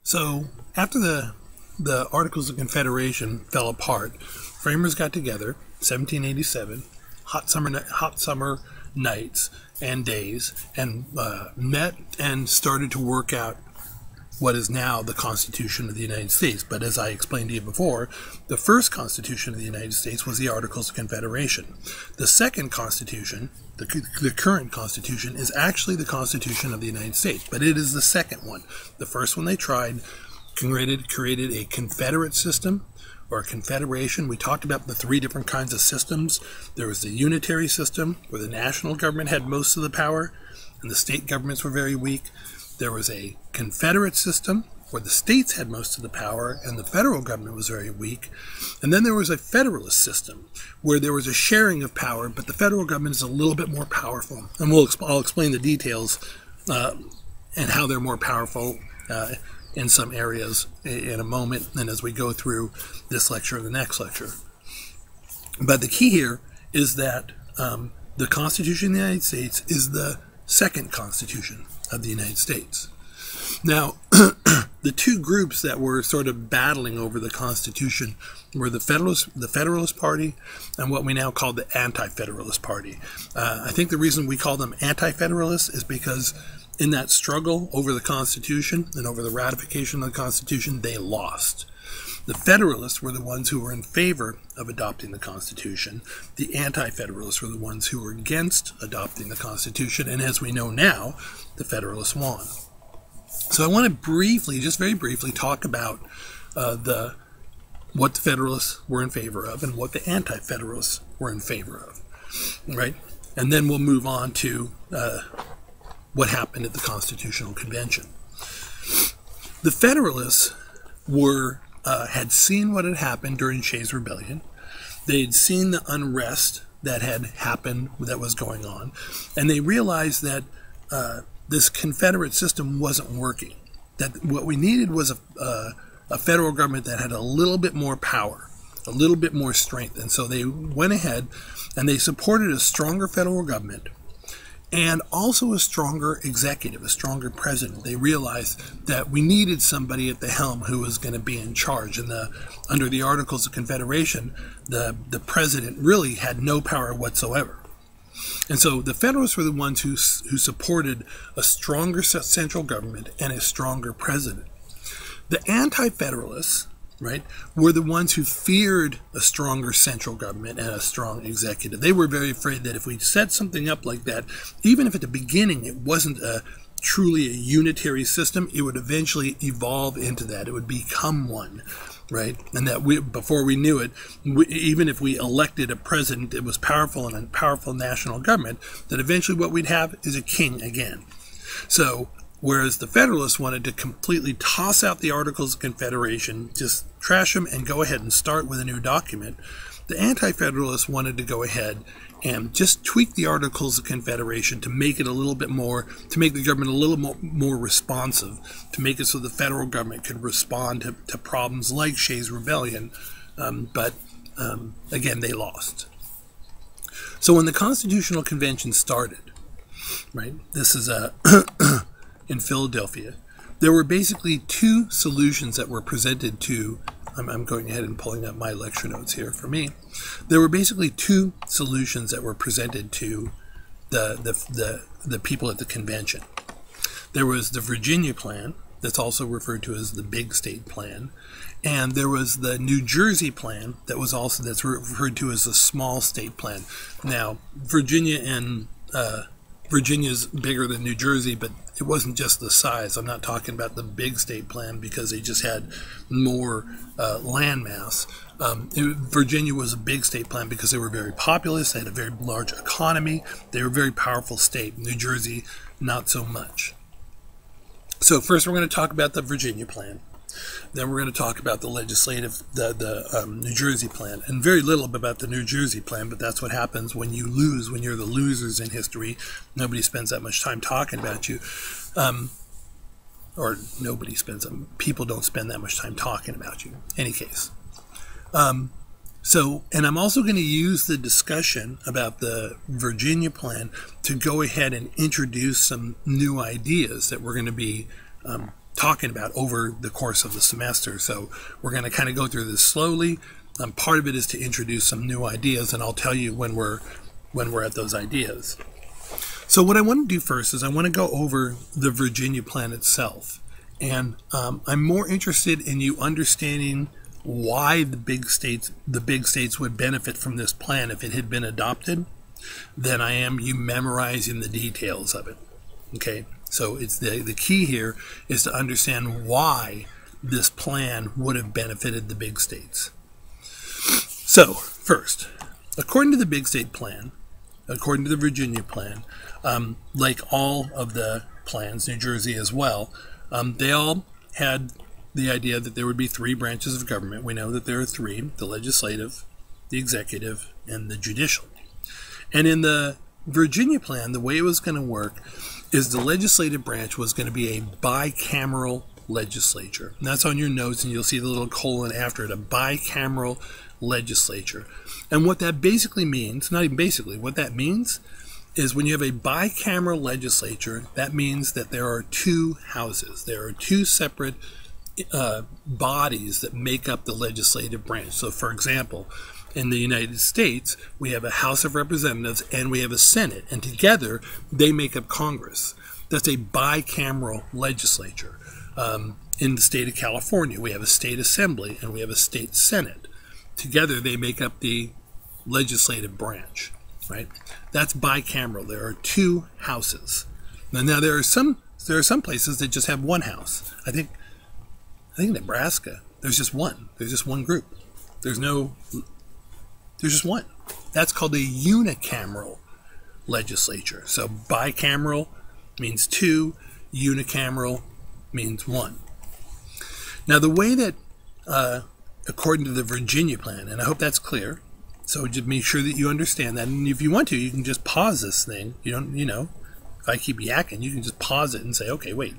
So after the Articles of Confederation fell apart, framers got together, 1787, hot summer nights and days, and met and started to work out what is now the Constitution of the United States. But as I explained to you before, the first Constitution of the United States was the Articles of Confederation. The second Constitution, the current Constitution, is actually the Constitution of the United States, but it is the second one. The first one they tried created a Confederate system, or a confederation. We talked about the three different kinds of systems. There was the unitary system, where the national government had most of the power, and the state governments were very weak. There was a Confederate system, where the states had most of the power, and the federal government was very weak. And then there was a Federalist system, where there was a sharing of power, but the federal government is a little bit more powerful. And I'll explain the details and how they're more powerful in some areas in a moment, and as we go through this lecture and the next lecture. But the key here is that the Constitution of the United States is the second Constitution of the United States. Now, the two groups that were sort of battling over the Constitution were the Federalist Party and what we now call the Anti-Federalist Party. I think the reason we call them Anti-Federalists is because in that struggle over the Constitution and over the ratification of the Constitution, they lost. The Federalists were the ones who were in favor of adopting the Constitution. The Anti-Federalists were the ones who were against adopting the Constitution, and as we know now, the Federalists won. So I want to briefly, just very briefly, talk about what the Federalists were in favor of and what the Anti-Federalists were in favor of, right? And then we'll move on to what happened at the Constitutional Convention. The Federalists had seen what had happened during Shays' Rebellion. They had seen the unrest that had happened, that was going on, and they realized that this Confederate system wasn't working. That what we needed was a federal government that had a little bit more power, a little bit more strength. And so they went ahead and they supported a stronger federal government and also a stronger executive, a stronger president. They realized that we needed somebody at the helm who was going to be in charge. And under the Articles of Confederation, the president really had no power whatsoever. And so the Federalists were the ones who supported a stronger central government and a stronger president. The Anti-Federalists, right, were the ones who feared a stronger central government and a strong executive. They were very afraid that if we set something up like that, even if at the beginning it wasn't truly a unitary system, it would eventually evolve into that. It would become one, right? And that before we knew it, even if we elected a president that was powerful and a powerful national government, that eventually what we'd have is a king again. So whereas the Federalists wanted to completely toss out the Articles of Confederation, just trash them and go ahead and start with a new document, the Anti-Federalists wanted to go ahead and just tweak the Articles of Confederation to make it a little bit more, to make the government a little more responsive, to make it so the federal government could respond to problems like Shays' Rebellion, but again, they lost. So when the Constitutional Convention started, right, this is in Philadelphia, there were basically two solutions that were presented to, I'm going ahead and pulling up my lecture notes here for me. There were basically two solutions that were presented to the people at the convention. There was the Virginia plan, that's also referred to as the Big State Plan, and there was the New Jersey plan that's referred to as the Small State Plan. Now, Virginia's bigger than New Jersey, but it wasn't just the size. I'm not talking about the Big State Plan because they just had more land mass. Virginia was a big state plan because they were very populous, they had a very large economy, they were a very powerful state. New Jersey, not so much. So first we're going to talk about the Virginia plan. Then we're going to talk about the New Jersey plan, and very little about the New Jersey plan, but that's what happens when you lose, when you're the losers in history. Nobody spends that much time talking about you. Or people don't spend that much time talking about you. Any case. And I'm also going to use the discussion about the Virginia plan to go ahead and introduce some new ideas that we're going to be talking about over the course of the semester. So we're going to kind of go through this slowly. Part of it is to introduce some new ideas, and I'll tell you when we're at those ideas. So what I want to do first is I want to go over the Virginia plan itself. And I'm more interested in you understanding why the big states would benefit from this plan if it had been adopted than I am you memorizing the details of it. Okay, so it's the key here is to understand why this plan would have benefited the big states. So first, according to the big state plan, according to the Virginia plan, like all of the plans, New Jersey as well, they all had the idea that there would be 3 branches of government. We know that there are 3: the legislative, the executive, and the judicial. And in the Virginia plan, the way it was going to work is the legislative branch was going to be a bicameral legislature. And that's on your notes, and you'll see the little colon after it, a bicameral legislature. And what that basically means, not even basically, what that means is when you have a bicameral legislature, that means that there are 2 houses. There are 2 separate bodies that make up the legislative branch. So, for example, in the United States, we have a House of Representatives and we have a Senate, and together they make up Congress. That's a bicameral legislature. In the state of California, we have a state assembly and we have a state senate. Together they make up the legislative branch, right? That's bicameral. There are 2 houses. Now there are some places that just have 1 house. I think Nebraska, there's just one. There's just one group. There's just one. That's called a unicameral legislature. So bicameral means 2, unicameral means 1. Now the way that, according to the Virginia plan, and I hope that's clear, so just make sure that you understand that, and if you want to, you can just pause this thing. You don't, if I keep yakking, you can just pause it and say, okay, wait.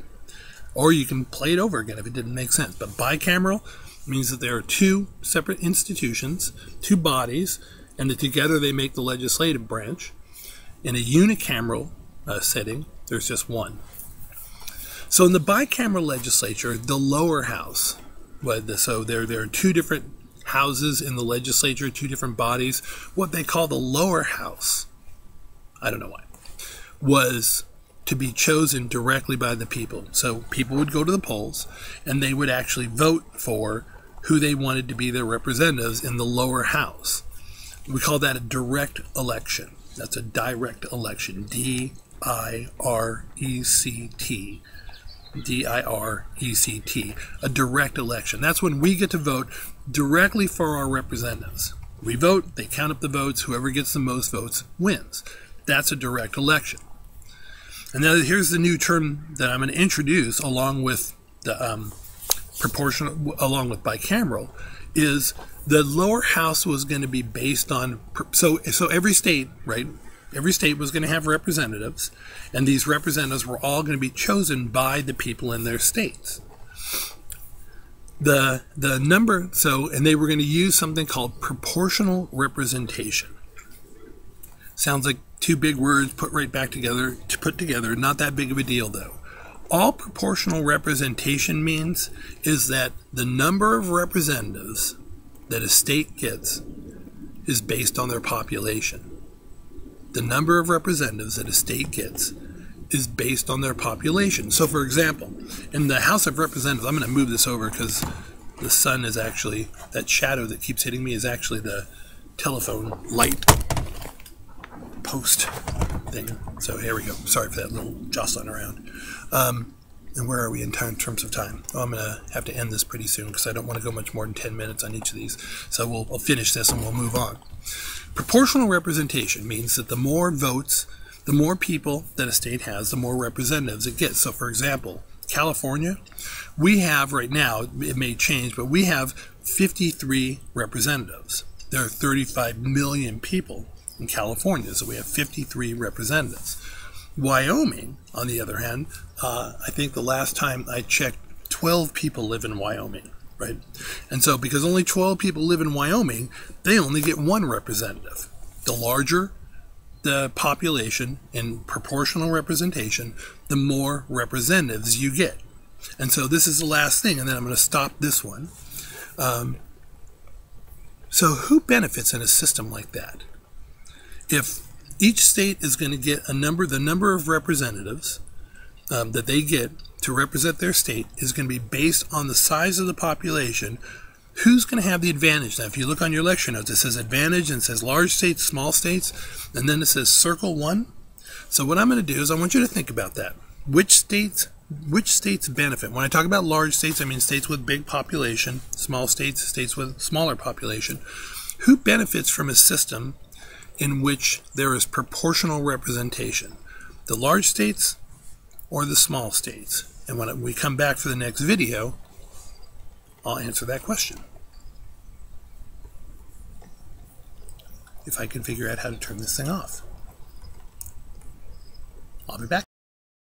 Or you can play it over again if it didn't make sense. But bicameral means that there are 2 separate institutions, 2 bodies, and that together they make the legislative branch. In a unicameral setting, there's just 1. So in the bicameral legislature, the lower house, so there are 2 different houses in the legislature, 2 different bodies. What they call the lower house, I don't know why, was to be chosen directly by the people. So people would go to the polls and they would actually vote for who they wanted to be their representatives in the lower house. We call that a direct election. That's a direct election. D-I-R-E-C-T. D-I-R-E-C-T. A direct election. That's when we get to vote directly for our representatives. We vote, they count up the votes, whoever gets the most votes wins. That's a direct election. And now here's the new term that I'm going to introduce along with the along with bicameral, is the lower house was going to be based on, so every state, right? Every state was going to have representatives, and these representatives were all going to be chosen by the people in their states. The number, and they were going to use something called proportional representation. Sounds like 2 big words put together, not that big of a deal though. All proportional representation means is that the number of representatives that a state gets is based on their population. The number of representatives that a state gets is based on their population. So for example, in the House of Representatives, I'm going to move this over because the sun is actually, that shadow that keeps hitting me is actually the telephone light post thing. So here we go. Sorry for that little jostling around. And where are we in terms of time? Oh, I'm going to have to end this pretty soon because I don't want to go much more than 10 minutes on each of these. So we'll finish this and we'll move on. Proportional representation means that the more votes, the more people that a state has, the more representatives it gets. So for example, California, we have right now, it may change, but we have 53 representatives. There are 35 million people in California, so we have 53 representatives. Wyoming, on the other hand, I think the last time I checked, 12 people live in Wyoming, right? And so because only 12 people live in Wyoming, they only get 1 representative. The larger the population in proportional representation, the more representatives you get. And so this is the last thing, and then I'm going to stop this one. So who benefits in a system like that? If each state is going to get the number of representatives that they get to represent their state is going to be based on the size of the population. Who's going to have the advantage? Now, if you look on your lecture notes, it says advantage and it says large states, small states, and then it says circle 1. So what I'm going to do is I want you to think about that. Which states benefit? When I talk about large states, I mean states with big population, small states, states with smaller population. Who benefits from a system in which there is proportional representation? The large states or the small states? And when we come back for the next video, I'll answer that question. If I can figure out how to turn this thing off. I'll be back.